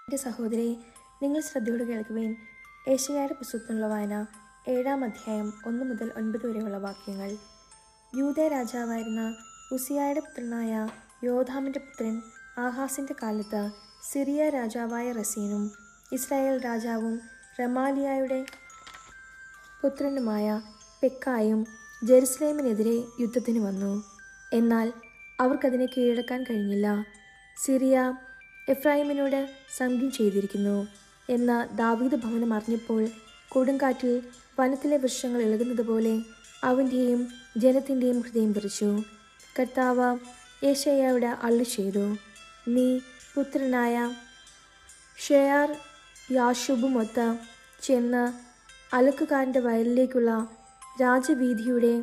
എൻ്റെ സഹോദരി, നിങ്ങൾ ശ്രദ്ധയോടെ കേൾക്കുവേൻ. ഏശയ്യായുടെ പുസ്തകത്തിനുള്ള വായന 7-ാം അധ്യായം 1 മുതൽ 9 വരെയുള്ള വാക്യങ്ങൾ. യൂദയ രാജാവായിരുന്ന ഉസിയായുടെ പുത്രനായ യോഥാമിൻ്റെ പുത്രൻ ആഹാസിൻ്റെ കാലത്ത് സിറിയ രാജാവായ റസീനും ഇസ്രായേൽ രാജാവും റമാലിയായുടെ പുത്രനുമായ പെക്കായും ജെറുസലേമിനെതിരെ യുദ്ധത്തിന് വന്നു. എന്നാൽ അവർക്കതിനെ കീഴടക്കാൻ കഴിഞ്ഞില്ല. സിറിയ എഫ്രായിമിനോട് സഖ്യം ചെയ്തിരിക്കുന്നു എന്ന് ദാവീദ് ഭവനം അറിഞ്ഞപ്പോൾ കൊടുങ്കാറ്റിൽ വനത്തിലെ വൃക്ഷങ്ങൾ ഇളകുന്നത് പോലെ അവൻ്റെയും ജനത്തിൻ്റെയും ഹൃദയം വിറച്ചു. കർത്താവ് യേശയ്യായോട് അരുളി ചെയ്തു, നീ പുത്രനായ ഷെയാർ യാശുബുമൊത്ത് ചെന്ന് അലക്കുകാരൻ്റെ വയലിലേക്കുള്ള രാജവീഥിയുടെ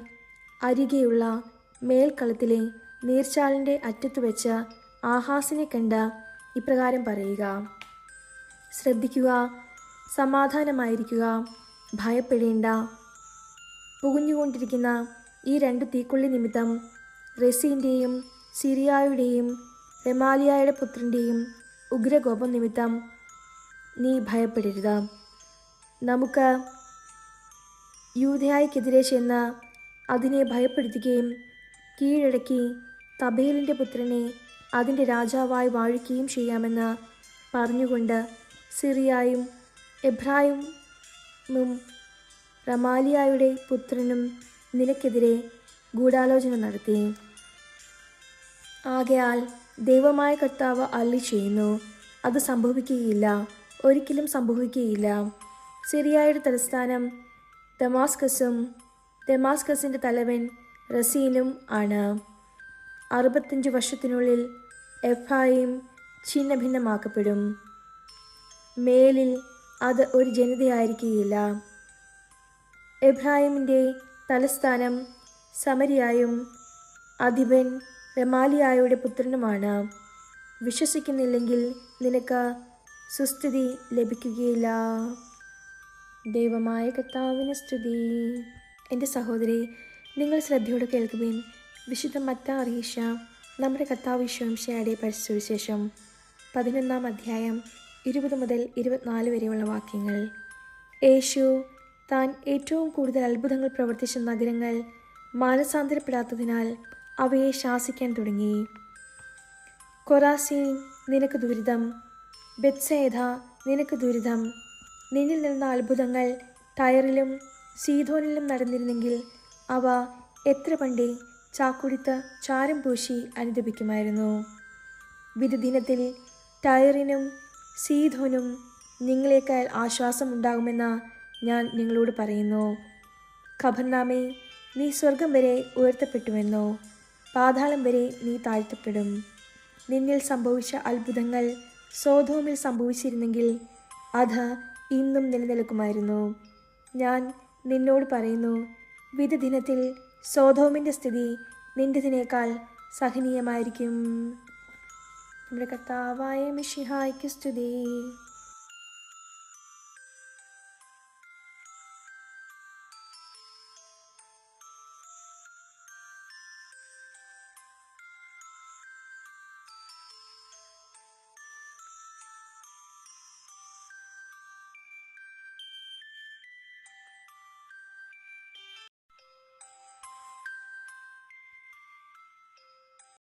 അരികെയുള്ള മേൽക്കളത്തിലെ നീർച്ചാലിൻ്റെ അറ്റത്ത് വെച്ച് ആഹാസിനെ കണ്ട് ഇപ്രകാരം പറയുക: ശ്രദ്ധിക്കുക, സമാധാനമായിരിക്കുക, ഭയപ്പെടേണ്ട. പുകഞ്ഞുകൊണ്ടിരിക്കുന്ന ഈ 2 തീക്കൊള്ളി നിമിത്തം റെസീൻ്റെയും സിറിയായുടെയും റമാലിയായുടെ പുത്രൻ്റെയും ഉഗ്രകോപം നിമിത്തം നീ ഭയപ്പെടരുത്. നമുക്ക് യൂദയായ്ക്കെതിരെ ചെന്ന് അതിനെ ഭയപ്പെടുത്തുകയും കീഴടക്കി തബേലിൻ്റെ പുത്രനെ അതിൻ്റെ രാജാവായി വാഴിക്കുകയും ചെയ്യാമെന്ന് പറഞ്ഞുകൊണ്ട് സിറിയായും എഫ്രായിമും റമാലിയായുടെ പുത്രനും നിനക്കെതിരെ ഗൂഢാലോചന നടത്തി. ആകയാൽ ദൈവമായ കർത്താവ് അരുളി ചെയ്യുന്നു, അത് സംഭവിക്കുകയില്ല, ഒരിക്കലും സംഭവിക്കുകയില്ല. സിറിയായുടെ തലസ്ഥാനം ദമാസ്കസും ദമാസ്കസിൻ്റെ തലവൻ റസീനും ആണ്. 65 വർഷത്തിനുള്ളിൽ എഫ്രായിം ഛിന്നഭിന്നമാക്കപ്പെടും. മേലിൽ അത് ഒരു ജനതയായിരിക്കുകയില്ല. എഫ്രായിമിൻ്റെ തലസ്ഥാനം സമരിയായും അധിപൻ റമാലിയായുടെ പുത്രനുമാണ്. വിശ്വസിക്കുന്നില്ലെങ്കിൽ നിനക്ക് സുസ്ഥിതി ലഭിക്കുകയില്ല. ദൈവമായ കർത്താവിന് സ്തുതി. എൻ്റെ സഹോദരി, നിങ്ങൾ ശ്രദ്ധയോടെ കേൾക്കുവേൻ. വിശുദ്ധ മത്തായി അറിയിച്ച നമ്മുടെ കർത്താവ് ഈശോമിശിഹായുടെ പരിശുദ്ധസുവിശേഷം 11-ാം അധ്യായം 20 മുതൽ 24 വരെയുള്ള വാക്യങ്ങൾ. യേശു താൻ ഏറ്റവും കൂടുതൽ അത്ഭുതങ്ങൾ പ്രവർത്തിച്ച നഗരങ്ങൾ മാനസാന്തരപ്പെടാത്തതിനാൽ അവയെ ശാസിക്കാൻ തുടങ്ങി. കൊറാസീൻ, നിനക്ക് ദുരിതം! ബെത്സേദ, നിനക്ക് ദുരിതം! നിന്നിൽ നിന്ന അത്ഭുതങ്ങൾ ടയറിലും സീദോനിലും നടന്നിരുന്നെങ്കിൽ അവ എത്ര പണ്ടേ ചാക്കുടുത്ത് ചാരം പൂശി അനുദപിക്കുമായിരുന്നു. വിധിദിനത്തിൽ ടയറിനും സീദോനും നിങ്ങളെക്കാൾ ആശ്വാസമുണ്ടാകുമെന്ന് ഞാൻ നിങ്ങളോട് പറയുന്നു. കഫർനൗമേ, നീ സ്വർഗം വരെ ഉയർത്തപ്പെട്ടുവെന്നോ, പാതാളം വരെ നീ താഴ്ത്തപ്പെടും. നിന്നിൽ സംഭവിച്ച അത്ഭുതങ്ങൾ സോദോമിൽ സംഭവിച്ചിരുന്നെങ്കിൽ അത് ഇന്നും നിലനിൽക്കുമായിരുന്നു. ഞാൻ നിന്നോട് പറയുന്നു, വിധിദിനത്തിൽ സോദോമിൻ്റെ സ്ഥിതി നിൻ്റെതിനേക്കാൾ സഹനീയമായിരിക്കും. നമ്മുടെ കർത്താവായ മിശിഹായ്ക്ക് സ്തുതി.